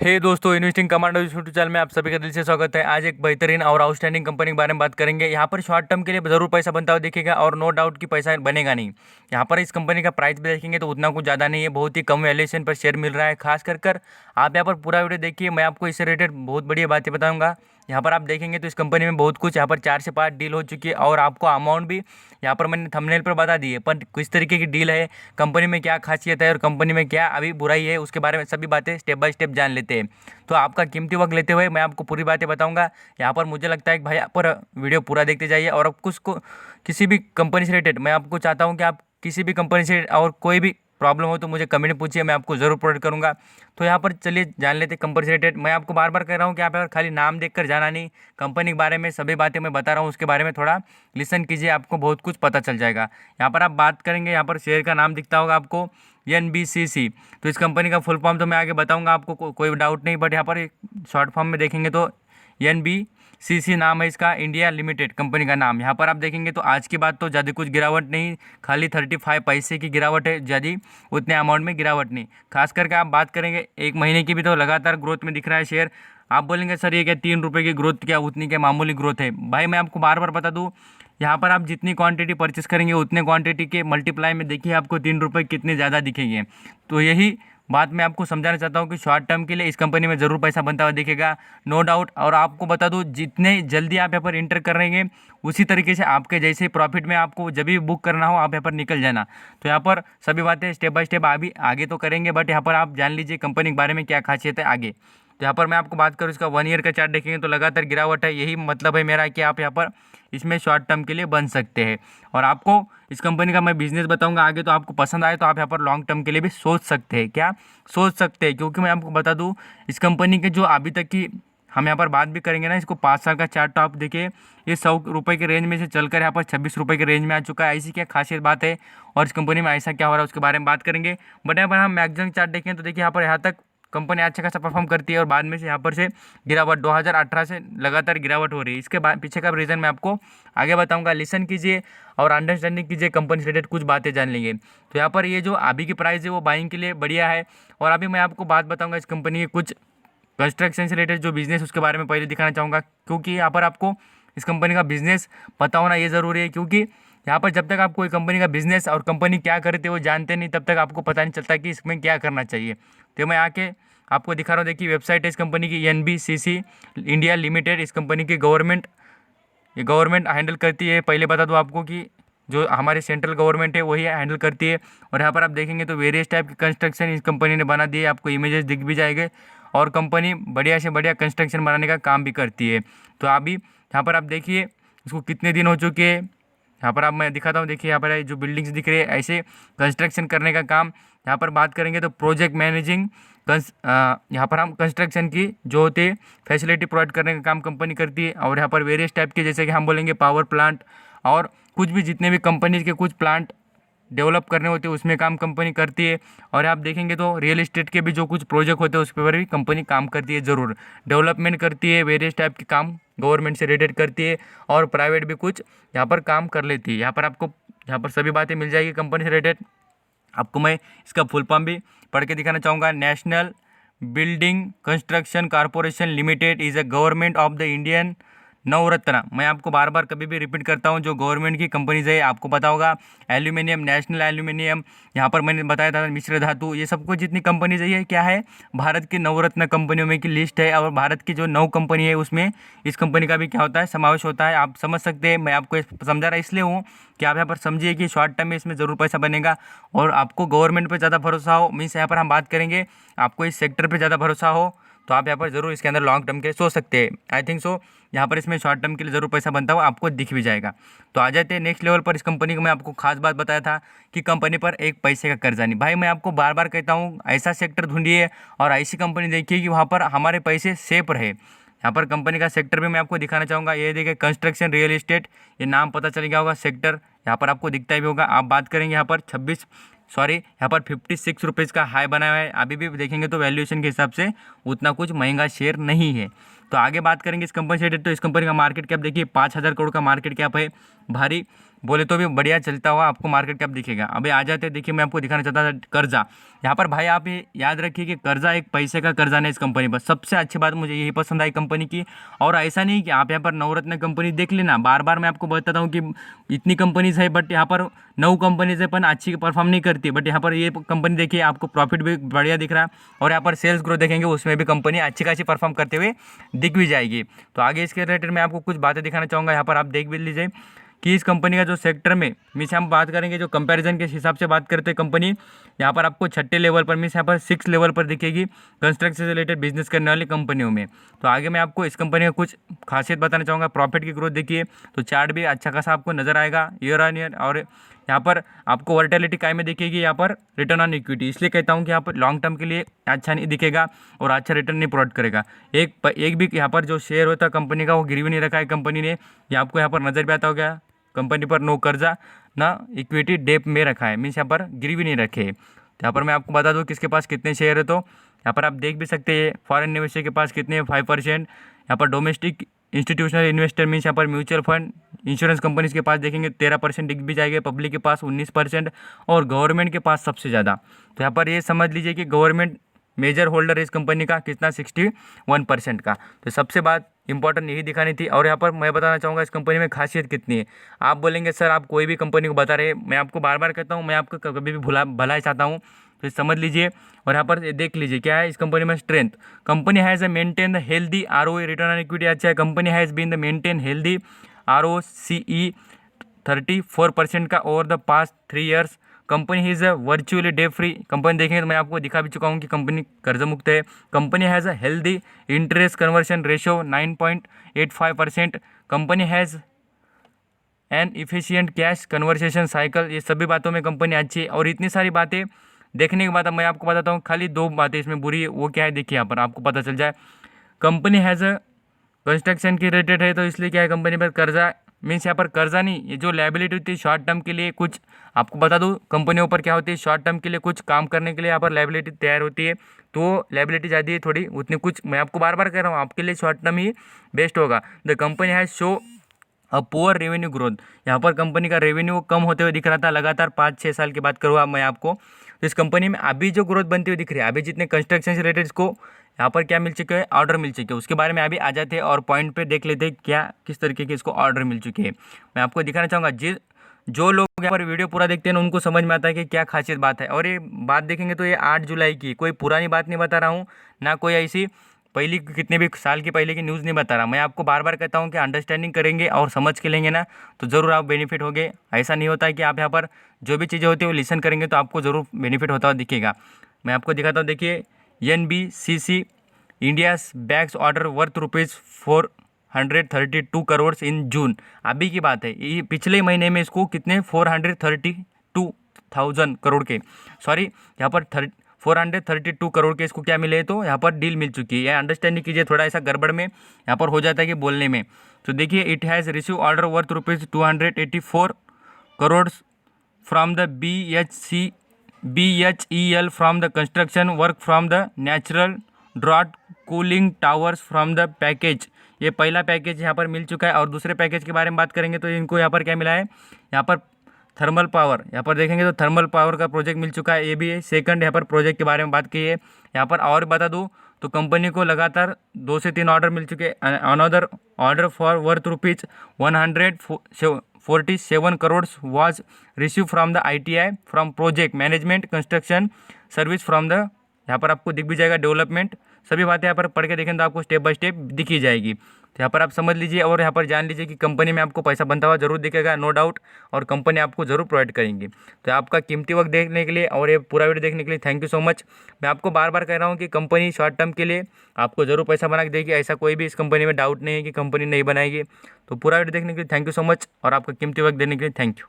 हे दोस्तों, investing commando YouTube channel में आप सभी का दिल से स्वागत है। आज एक बेहतरीन और आउटस्टैंडिंग कंपनी के बारे में बात करेंगे। यहाँ पर शॉर्ट टर्म के लिए जरूर पैसा बनता हुआ दिखेगा और नो डाउट कि पैसा बनेगा नहीं। यहाँ पर इस कंपनी का प्राइस भी देखेंगे तो उतना कुछ ज़्यादा नहीं है, बहुत ही कम वैल्यूएशन पर शेयर मिल रहा है। खास कर आप यहाँ पर पूरा वीडियो देखिए, मैं आपको इससे रिलेटेड बहुत बढ़िया बातें बताऊँगा। यहाँ पर आप देखेंगे तो इस कंपनी में बहुत कुछ यहाँ पर 4 से 5 डील हो चुकी है और आपको अमाउंट भी यहाँ पर मैंने थंबनेल पर बता दी है। पर किस तरीके की डील है, कंपनी में क्या खासियत है और कंपनी में क्या अभी बुराई है, उसके बारे में सभी बातें स्टेप बाय स्टेप जान लेते हैं। तो आपका कीमती वक्त लेते हुए मैं आपको पूरी बातें बताऊंगा। यहाँ पर मुझे लगता है कि भाई यहाँ पर वीडियो पूरा देखते जाइए और अब कुछ को किसी भी कंपनी से रिलेटेड मैं आपको चाहता हूँ कि आप किसी भी कंपनी से और कोई भी प्रॉब्लम हो तो मुझे कमेंट में पूछिए, मैं आपको ज़रूर प्रोवाइड करूँगा। तो यहाँ पर चलिए जान लेते कंपनी से रिलेटेड। मैं आपको बार बार कह रहा हूँ कि यहाँ पर खाली नाम देखकर जाना नहीं, कंपनी के बारे में सभी बातें मैं बता रहा हूँ, उसके बारे में थोड़ा लिसन कीजिए, आपको बहुत कुछ पता चल जाएगा। यहाँ पर आप बात करेंगे, यहाँ पर शेयर का नाम दिखता होगा आपको NBCC। तो इस कंपनी का फुल फॉर्म तो मैं आगे बताऊंगा आपको, कोई डाउट नहीं। बट यहाँ पर शॉर्ट फॉर्म में देखेंगे तो NBCC नाम है इसका, इंडिया लिमिटेड कंपनी का नाम। यहाँ पर आप देखेंगे तो आज की बात तो ज़्यादा कुछ गिरावट नहीं, खाली 35 पैसे की गिरावट है, ज़्यादा उतने अमाउंट में गिरावट नहीं। खास करके आप बात करेंगे एक महीने की भी तो लगातार ग्रोथ में दिख रहा है शेयर। आप बोलेंगे सर ये क्या 3 रुपये की ग्रोथ, क्या उतनी क्या मामूली ग्रोथ है? भाई मैं आपको बार बार बता दूँ, यहाँ पर आप जितनी क्वांटिटी परचेस करेंगे उतने क्वांटिटी के मल्टीप्लाई में देखिए आपको 3 रुपये कितने ज़्यादा दिखेंगे। तो यही बात मैं आपको समझाना चाहता हूँ कि शॉर्ट टर्म के लिए इस कंपनी में ज़रूर पैसा बनता हुआ दिखेगा, नो डाउट। और आपको बता दूँ, जितने जल्दी आप यहाँ पर इंटर कर रहेंगे उसी तरीके से आपके जैसे प्रॉफिट में आपको जब भी बुक करना हो आप यहाँ पर निकल जाना। तो यहाँ पर सभी बातें स्टेप बाय स्टेप अभी आगे तो करेंगे, बट यहाँ पर आप जान लीजिए कंपनी के बारे में क्या खासियत है आगे। तो यहाँ पर मैं आपको बात करूँ, इसका 1 ईयर का चार्ट देखेंगे तो लगातार गिरावट है। यही मतलब है मेरा कि आप यहाँ पर इसमें शॉर्ट टर्म के लिए बन सकते हैं। और आपको इस कंपनी का मैं बिजनेस बताऊंगा आगे, तो आपको पसंद आए तो आप यहाँ पर लॉन्ग टर्म के लिए भी सोच सकते हैं। क्या सोच सकते हैं? क्योंकि मैं आपको बता दूँ, इस कंपनी के जो अभी तक की हम यहाँ पर बात भी करेंगे ना, इसको 5 साल का चार्ट तो आप देखिए, ये 100 रुपये के रेंज में से चलकर यहाँ पर 26 रुपये के रेंज में आ चुका है। ऐसी क्या खासियत बात है और इस कंपनी में ऐसा क्या हो रहा है उसके बारे में बात करेंगे। बट यहाँ पर हम मैक्सिमम चार्ट देखें तो देखिए यहाँ तक कंपनी अच्छा खासा परफॉर्म करती है और बाद में से यहाँ पर से गिरावट 2018 से लगातार गिरावट हो रही है। इसके बाद पीछे का रीज़न मैं आपको आगे बताऊंगा, लिसन कीजिए और अंडरस्टैंडिंग कीजिए, कंपनी से रिलेटेड कुछ बातें जान लेंगे। तो यहाँ पर ये जो अभी की प्राइस है वो बाइंग के लिए बढ़िया है। और अभी मैं आपको बात बताऊँगा इस कंपनी के कुछ कंस्ट्रक्शन से रिलेटेड जो बिजनेस उसके बारे में पहले दिखाना चाहूँगा, क्योंकि यहाँ पर आपको इस कंपनी का बिजनेस पता होना ये ज़रूरी है। क्योंकि यहाँ पर जब तक आप कोई कंपनी का बिजनेस और कंपनी क्या करते हो जानते नहीं, तब तक आपको पता नहीं चलता कि इसमें क्या करना चाहिए। तो मैं आके आपको दिखा रहा हूँ, देखिए वेबसाइट है इस कंपनी की NBCC इंडिया लिमिटेड। इस कंपनी की ये गवर्नमेंट हैंडल करती है। पहले बता दूँ आपको कि जो हमारे सेंट्रल गवर्नमेंट है वही हैंडल करती है। और यहाँ पर आप देखेंगे तो वेरियस टाइप की कंस्ट्रक्शन इस कंपनी ने बना दी है, आपको इमेजेस दिख भी जाएंगे। और कंपनी बढ़िया से बढ़िया कंस्ट्रक्शन बनाने का काम भी करती है। तो अभी यहाँ पर आप देखिए इसको कितने दिन हो चुके हैं, यहाँ पर आप मैं दिखाता हूँ। देखिए यहाँ पर जो बिल्डिंग्स दिख रही है, ऐसे कंस्ट्रक्शन करने का काम। यहाँ पर बात करेंगे तो प्रोजेक्ट मैनेजिंग यहाँ पर हम कंस्ट्रक्शन की जो होती है फैसिलिटी प्रोवाइड करने का काम कंपनी करती है। और यहाँ पर वेरियस टाइप के, जैसे कि हम बोलेंगे पावर प्लांट और कुछ भी जितने भी कंपनीज के कुछ प्लांट डेवलप करने होते हैं उसमें काम कंपनी करती है। और आप देखेंगे तो रियल इस्टेट के भी जो कुछ प्रोजेक्ट होते हैं उस पर भी कंपनी काम करती है, ज़रूर डेवलपमेंट करती है, वेरियस टाइप के काम गवर्नमेंट से रिलेटेड करती है और प्राइवेट भी कुछ यहाँ पर काम कर लेती है। यहाँ पर आपको यहाँ पर सभी बातें मिल जाएगी कंपनी से रिलेटेड। आपको मैं इसका फुल फॉर्म भी पढ़ के दिखाना चाहूँगा। National building construction corporation limited is a government of the Indian Navratna. मैं आपको बार बार कभी भी रिपीट करता हूँ, जो गवर्नमेंट की कंपनीज है आपको पता होगा, एल्यूमिनियम, नेशनल एल्यूमिनियम, यहाँ पर मैंने बताया था मिश्र धातु, ये सबको जितनी कंपनीज है ये क्या है, भारत की नवरत्न कंपनियों में की लिस्ट है। और भारत की जो 9 कंपनी है उसमें इस कंपनी का भी क्या होता है, समावेश होता है। आप समझ सकते हैं, मैं आपको समझा रहा इसलिए हूँ कि आप यहाँ पर समझिए कि शॉर्ट टर्म में इसमें ज़रूर पैसा बनेगा। और आपको गवर्नमेंट पर ज़्यादा भरोसा हो, मीन्स यहाँ पर हम बात करेंगे आपको इस सेक्टर पर ज़्यादा भरोसा हो, तो आप यहाँ पर ज़रूर इसके अंदर लॉन्ग टर्म के लिए सोच सकते हैं। आई थिंक सो यहाँ पर इसमें शॉर्ट टर्म के लिए ज़रूर पैसा बनता हुआ आपको दिख भी जाएगा। तो आ जाते हैं नेक्स्ट लेवल पर। इस कंपनी को मैं आपको खास बात बताया था कि कंपनी पर एक पैसे का कर्जा नहीं। भाई मैं आपको बार बार कहता हूँ, ऐसा सेक्टर ढूंढिए और ऐसी कंपनी देखिए कि वहाँ पर हमारे पैसे सेफ रहे। यहाँ पर कंपनी का सेक्टर भी मैं आपको दिखाना चाहूँगा। ये देखिए कंस्ट्रक्शन रियल इस्टेट, ये नाम पता चल गया होगा, सेक्टर यहाँ पर आपको दिखता भी होगा। आप बात करेंगे यहाँ पर 56 रुपीज़ का हाई बना हुआ है। अभी भी देखेंगे तो वैल्यूएशन के हिसाब से उतना कुछ महंगा शेयर नहीं है। तो आगे बात करेंगे इस कंपनी से, तो इस कंपनी का मार्केट कैप देखिए 5,000 करोड़ का मार्केट कैप है। भारी बोले तो भी बढ़िया चलता हुआ आपको मार्केट कैप दिखेगा। अभी आ जाते हैं, देखिए मैं आपको दिखाना चाहता था कर्जा। यहाँ पर भाई आप ये याद रखिए कि कर्जा एक पैसे का कर्जा नहीं इस कंपनी पर। सबसे अच्छी बात मुझे यही पसंद आई कंपनी की। और ऐसा नहीं कि आप यहाँ पर नवरत्न कंपनी देख लेना, बार बार मैं आपको बताता हूँ कि इतनी कंपनीज है बट यहाँ पर 9 कंपनीज है पण अच्छी परफॉर्म नहीं करती। बट यहाँ पर ये कंपनी देखिए आपको प्रॉफिट भी बढ़िया दिख रहा है और यहाँ पर सेल्स ग्रोथ देखेंगे उसमें भी कंपनी अच्छी खासी परफॉर्म करते हुए दिख भी जाएगी। तो आगे इसके रिलेटेड मैं आपको कुछ बातें दिखाना चाहूँगा। यहाँ पर आप देख भी लीजिए कि इस कंपनी का जो सेक्टर में मीन्स हम बात करेंगे, जो कंपैरिजन के हिसाब से बात करते हैं कंपनी, यहाँ पर आपको छठे लेवल पर मीन्स यहाँ पर 6 लेवल पर दिखेगी कंस्ट्रक्शन से रिलेटेड बिजनेस करने वाली कंपनियों में। तो आगे मैं आपको इस कंपनी का कुछ खासियत बताना चाहूँगा। प्रॉफिट की ग्रोथ देखिए तो चार्ट भी अच्छा खासा आपको नजर आएगा ईयर ऑन ईयर। और यहाँ पर आपको वर्टिलिटी काय में दिखेगी, यहाँ पर रिटर्न ऑन इक्विटी। इसलिए कहता हूँ कि यहाँ पर लॉन्ग टर्म के लिए अच्छा नहीं दिखेगा और अच्छा रिटर्न नहीं प्रोवाइड करेगा। एक भी यहाँ पर जो शेयर होता है कंपनी का वो गिरवी नहीं रखा है कंपनी ने। ये आपको यहाँ पर नजर भी आता होगा, कंपनी पर नो कर्जा ना इक्विटी डेप में रखा है, मीन्स यहाँ पर गिरवी नहीं रखे। तो यहाँ पर मैं आपको बता दूँ किसके पास कितने शेयर है। तो यहाँ पर आप देख भी सकते हैं फॉरेन निवेशक के पास कितने 5%। यहाँ पर डोमेस्टिक इंस्टीट्यूशनल इन्वेस्टर मीन्स यहाँ पर म्यूचुअल फंड इंश्योरेंस कंपनीज के पास देखेंगे 13% दिख भी जाएगा, पब्लिक के पास 19% और गवर्नमेंट के पास सबसे ज़्यादा। तो यहाँ पर ये समझ लीजिए कि गवर्नमेंट मेजर होल्डर है इस कंपनी का कितना 61% का। तो सबसे बात इंपॉर्टेंट यही दिखानी थी। और यहाँ पर मैं बताना चाहूँगा इस कंपनी में खासियत कितनी है। आप बोलेंगे सर आप कोई भी कंपनी को बता रहे, मैं आपको बार बार कहता हूँ मैं आपको कभी भी भला ही चाहता हूँ, तो समझ लीजिए। और यहाँ पर देख लीजिए क्या है इस कंपनी में strength. Company has maintain the healthy ROE return on equity अच्छा है। Company has been the maintain healthy ROCE 34% का over the past 3 years. Company is a virtually debt free. Company देखेंगे तो मैं आपको दिखा भी चुका हूँ कि कंपनी कर्ज मुक्त है। Company has a healthy interest conversion ratio 9.85%। Company has an efficient cash conversation cycle. ये सभी बातों में कंपनी अच्छी है। और इतनी सारी बातें देखने के बाद अब मैं आपको बताता हूँ, खाली 2 बातें इसमें बुरी है, वो क्या है देखिए यहाँ पर आपको पता चल जाए। कंपनी हैज़ अ कंस्ट्रक्शन की रिलेटेड है तो इसलिए क्या है कंपनी पर कर्जा मीन्स यहाँ पर कर्जा नहीं, ये जो लायबिलिटी होती है शॉर्ट टर्म के लिए कुछ आपको बता दूँ कंपनियों पर क्या होती है शॉर्ट टर्म के लिए कुछ काम करने के लिए यहाँ पर लायबिलिटी तैयार होती है। तो लायबिलिटी ज़्यादा है थोड़ी उतनी कुछ, मैं आपको बार बार कह रहा हूँ आपके लिए शॉर्ट टर्म ही बेस्ट होगा। The company has show a poor revenue growth. यहाँ पर कंपनी का रेवेन्यू कम होते हुए दिख रहा था लगातार 5-6 साल की बात करूँ मैं आपको। तो इस कंपनी में अभी जो ग्रोथ बनती हुई दिख रही है, अभी जितने कंस्ट्रक्शन से रिलेटेड इसको यहाँ पर क्या मिल चुके हैं ऑर्डर मिल चुके हैं, उसके बारे में अभी आ जाते हैं और पॉइंट पे देख लेते हैं क्या किस तरीके के इसको ऑर्डर मिल चुके हैं। मैं आपको दिखाना चाहूँगा जो लोग यहाँ पर वीडियो पूरा देखते हैं उनको समझ में आता है कि क्या खासियत बात है। और ये बात देखेंगे तो ये 8 जुलाई की, कोई पुरानी बात नहीं बता रहा हूँ ना कोई ऐसी पहली कितने भी साल की पहले की न्यूज़ नहीं बता रहा। मैं आपको बार बार कहता हूँ कि अंडरस्टैंडिंग करेंगे और समझ के लेंगे ना तो ज़रूर आप बेनिफिट होगे। ऐसा नहीं होता है कि आप यहाँ पर जो भी चीज़ें होती है वो लिसन करेंगे तो आपको ज़रूर बेनिफिट होता हुआ दिखेगा। मैं आपको दिखाता हूँ, देखिए NBCC India's bags order worth ₹432 crore in June. अभी की बात है, ये पिछले महीने में इसको कितने 432,000 करोड़ के यहाँ पर 432 करोड़ के इसको क्या मिले तो यहाँ पर डील मिल चुकी है। अंडरस्टैंडिंग कीजिए, थोड़ा ऐसा गड़बड़ में यहाँ पर हो जाता है कि बोलने में। तो देखिए it has receive order worth ₹284 crore from the BHEL from the construction work from the natural draught cooling towers from the package. ये पहला पैकेज यहाँ पर मिल चुका है। और दूसरे पैकेज के बारे में बात करेंगे तो इनको यहाँ पर क्या मिला है, यहाँ पर थर्मल पावर, यहाँ पर देखेंगे तो थर्मल पावर का प्रोजेक्ट मिल चुका है। ये भी है सेकंड यहाँ पर प्रोजेक्ट के बारे में बात की है। यहाँ पर और बता दूँ तो कंपनी को लगातार 2 से 3 ऑर्डर मिल चुके हैं। Another order for worth ₹147 crore was receive from the ITI from project management construction service from the, यहाँ पर आपको दिख भी जाएगा डेवलपमेंट। सभी बातें यहाँ पर पढ़ के देखें तो आपको स्टेप बाय स्टेप दिखी जाएगी। तो यहाँ पर आप समझ लीजिए और यहाँ पर जान लीजिए कि कंपनी में आपको पैसा बनता हुआ जरूर दिखेगा, नो डाउट, और कंपनी आपको जरूर प्रोवाइड करेंगी। तो आपका कीमती वक्त देखने के लिए और ये पूरा वीडियो देखने के लिए थैंक यू सो मच। मैं आपको बार बार कह रहा हूँ कि कंपनी शॉर्ट टर्म के लिए आपको जरूर पैसा बना के देगी, ऐसा कोई भी इस कंपनी में डाउट नहीं है कि कंपनी नहीं बनाएगी। तो पूरा वीडियो देखने के लिए थैंक यू सो मच और आपका कीमती वक्त देने के लिए थैंक यू।